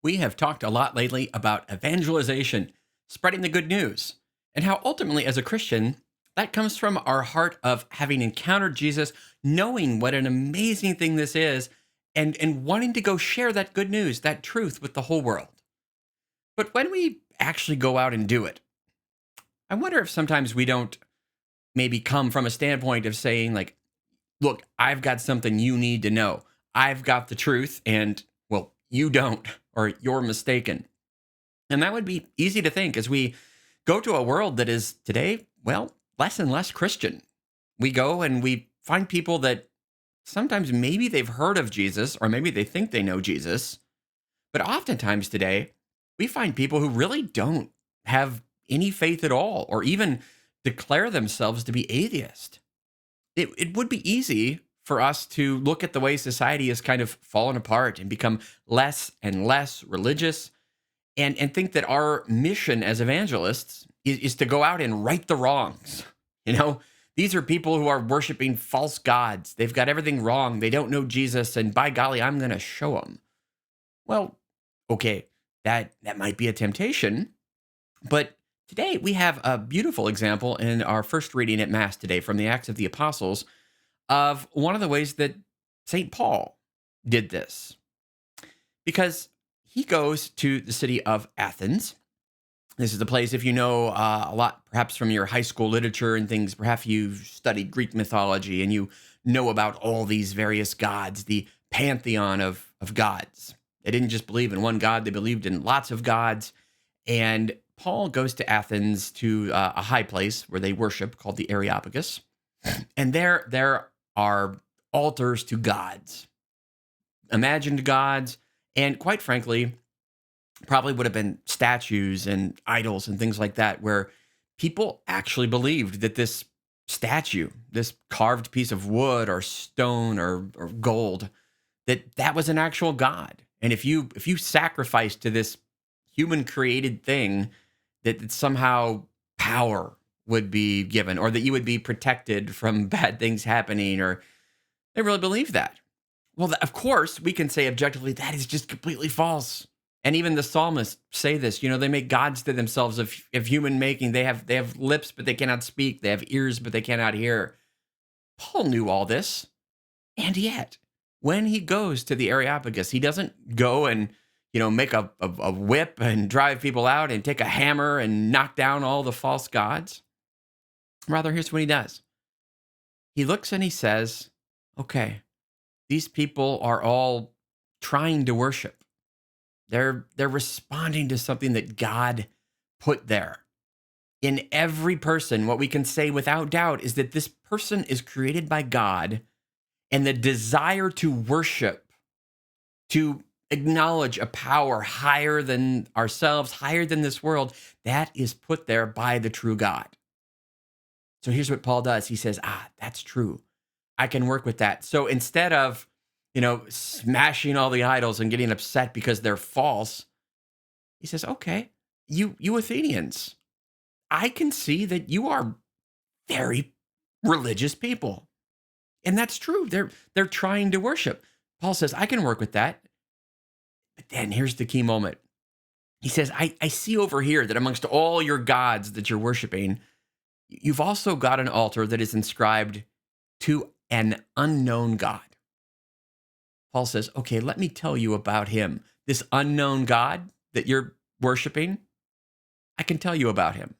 We have talked a lot lately about evangelization, spreading the good news, and how ultimately, as a Christian, that comes from our heart of having encountered Jesus, knowing what an amazing thing this is, and wanting to go share that good news, that truth with the whole world. But when we actually go out and do it, I wonder if sometimes we don't maybe come from a standpoint of saying, like, look, I've got something you need to know. I've got the truth, and, well, you don't, or you're mistaken. And that would be easy to think as we go to a world that is today, well, less and less Christian. We go and we find people that sometimes maybe they've heard of Jesus or maybe they think they know Jesus. But oftentimes today, we find people who really don't have any faith at all or even declare themselves to be atheist. It would be easy for us to look at the way society has kind of fallen apart and become less and less religious and think that our mission as evangelists is to go out and right the wrongs. You know, these are people who are worshiping false gods. They've got everything wrong. They don't know Jesus, and by golly, I'm going to show them. Well, okay, that might be a temptation, but today we have a beautiful example in our first reading at Mass today from the Acts of the Apostles of one of the ways that St. Paul did this. Because he goes to the city of Athens. This is the place, if you know a lot, perhaps from your high school literature and things, perhaps you've studied Greek mythology and you know about all these various gods, the pantheon of gods. They didn't just believe in one god, they believed in lots of gods. And Paul goes to Athens to a high place where they worship called the Areopagus. And there are altars to gods, imagined gods, and quite frankly, probably would have been statues and idols and things like that, where people actually believed that this statue, this carved piece of wood or stone or gold, that was an actual god. And if you sacrificed to this human created thing, that somehow power would be given, or that you would be protected from bad things happening, or they really believe that. Well, of course, we can say objectively that is just completely false. And even the psalmists say this. You know, they make gods to themselves of human making. They have lips, but they cannot speak. They have ears, but they cannot hear. Paul knew all this, and yet, when he goes to the Areopagus, he doesn't go and make a whip and drive people out and take a hammer and knock down all the false gods. Rather, here's what he does. He looks and he says, okay, these people are all trying to worship. They're responding to something that God put there. In every person, what we can say without doubt is that this person is created by God, and the desire to worship, to acknowledge a power higher than ourselves, higher than this world, that is put there by the true God. So here's what Paul does. He says, that's true. I can work with that. So instead of, smashing all the idols and getting upset because they're false, he says, okay, you Athenians, I can see that you are very religious people. And that's true. They're trying to worship. Paul says, I can work with that. But then here's the key moment. He says, I see over here that amongst all your gods that you're worshiping, you've also got an altar that is inscribed to an unknown God. Paul says, okay, let me tell you about him. This unknown God that you're worshiping, I can tell you about him.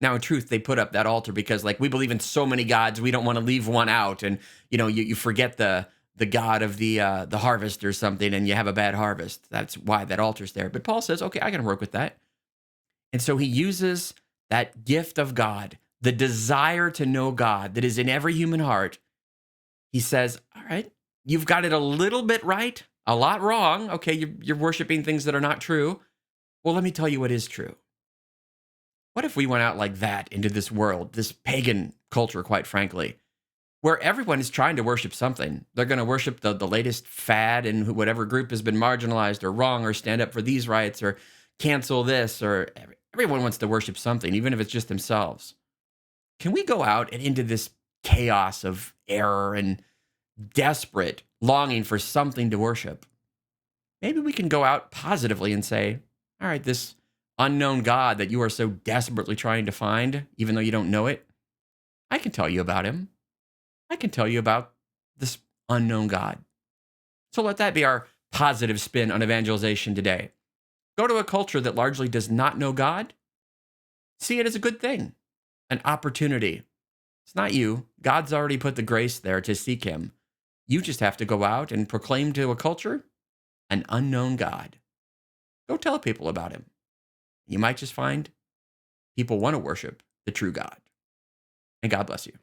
Now, in truth, they put up that altar because, we believe in so many gods, we don't want to leave one out. And, you forget the god of the harvest or something, and you have a bad harvest. That's why that altar's there. But Paul says, okay, I can work with that. And so he uses that gift of God, the desire to know God that is in every human heart. He says, all right, you've got it a little bit right, a lot wrong. Okay, you're worshiping things that are not true. Well, let me tell you what is true. What if we went out like that into this world, this pagan culture, quite frankly, where everyone is trying to worship something? They're going to worship the latest fad in whatever group has been marginalized or wrong, or stand up for these rights, or cancel this, or everyone wants to worship something, even if it's just themselves. Can we go out and into this chaos of error and desperate longing for something to worship? maybe we can go out positively and say, all right, this unknown God that you are so desperately trying to find, even though you don't know it, I can tell you about him. I can tell you about this unknown God. So let that be our positive spin on evangelization today. Go to a culture that largely does not know God, see it as a good thing, an opportunity. It's not you. God's already put the grace there to seek him. You just have to go out and proclaim to a culture an unknown God. Go tell people about him. You might just find people want to worship the true God. And God bless you.